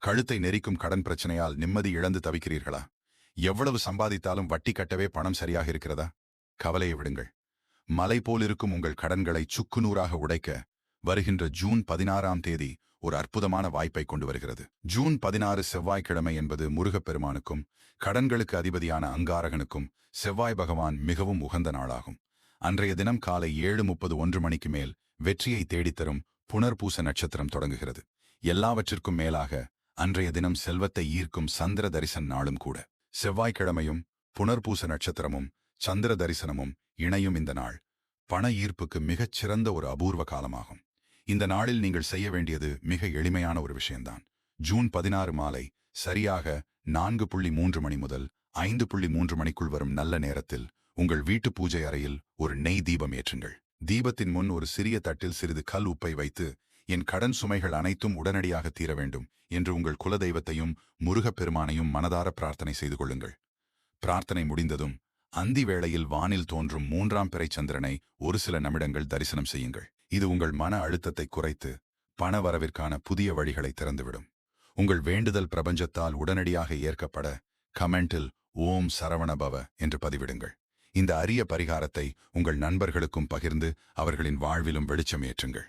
கழுத்தை நெரிக்கும் கடன் பிரச்சனையால் நிம்மதி இழந்து தவிக்கிறீர்களா? எவ்வளவு சம்பாதித்தாலும் வட்டி கட்டவே பணம் சரியாக இருக்கிறதா? கவலையை விடுங்கள். மலை போலிருக்கும் உங்கள் கடன்களை சுக்குநூறாக உடைக்க வருகின்ற ஜூன் 16ஆம் தேதி ஒரு அற்புதமான வாய்ப்பை கொண்டு வருகிறது. ஜூன் 16 செவ்வாய்க்கிழமை என்பது முருகப்பெருமானுக்கும் கடன்களுக்கு அதிபதியான அங்காரகனுக்கும் செவ்வாய் பகவான் மிகவும் உகந்த நாளாகும். அன்றைய தினம் காலை 7:31 மணிக்கு மேல் வெற்றியை தேடித்தரும் புனர்பூச நட்சத்திரம் தொடங்குகிறது. எல்லாவற்றிற்கும் மேலாக அன்றைய தினம் செல்வத்தை ஈர்க்கும் சந்திர தரிசன நாளும் கூட. செவ்வாய்க்கிழமையும் புனர்பூச நட்சத்திரமும் சந்திர தரிசனமும் இணையும் இந்த நாள் பண ஈர்ப்புக்கு மிகச் சிறந்த ஒரு அபூர்வ காலமாகும். இந்த நாளில் நீங்கள் செய்ய வேண்டியது மிக எளிமையான ஒரு விஷயம்தான். ஜூன் 16 மாலை சரியாக 4:3 மணி முதல் 5:3 மணிக்குள் வரும் நல்ல நேரத்தில் உங்கள் வீட்டு பூஜை அறையில் ஒரு நெய் தீபம் ஏற்றுங்கள். தீபத்தின் முன் ஒரு சிறிய தட்டில் சிறிது கல் உப்பை வைத்து, என் கடன் சுமைகள் அனைத்தும் உடனடியாக தீர வேண்டும் என்று உங்கள் குலதெய்வத்தையும் முருகப்பெருமானையும் மனதார பிரார்த்தனை செய்து கொள்ளுங்கள். பிரார்த்தனை முடிந்ததும் அந்தி வேளையில் வானில் தோன்றும் 3ஆம் பிறை சந்திரனை ஒரு சில நிமிடங்கள் தரிசனம் செய்யுங்கள். இது உங்கள் மன அழுத்தத்தை குறைத்து பண வரவிற்கான புதிய வழிகளை திறந்துவிடும். உங்கள் வேண்டுதல் பிரபஞ்சத்தால் உடனடியாக ஏற்கப்பட கமெண்டில் ஓம் சரவணபவ என்று பதிவிடுங்கள். இந்த அரிய பரிகாரத்தை உங்கள் நண்பர்களுக்கும் பகிர்ந்து அவர்களின் வாழ்விலும் வெளிச்சம் ஏற்றுங்கள்.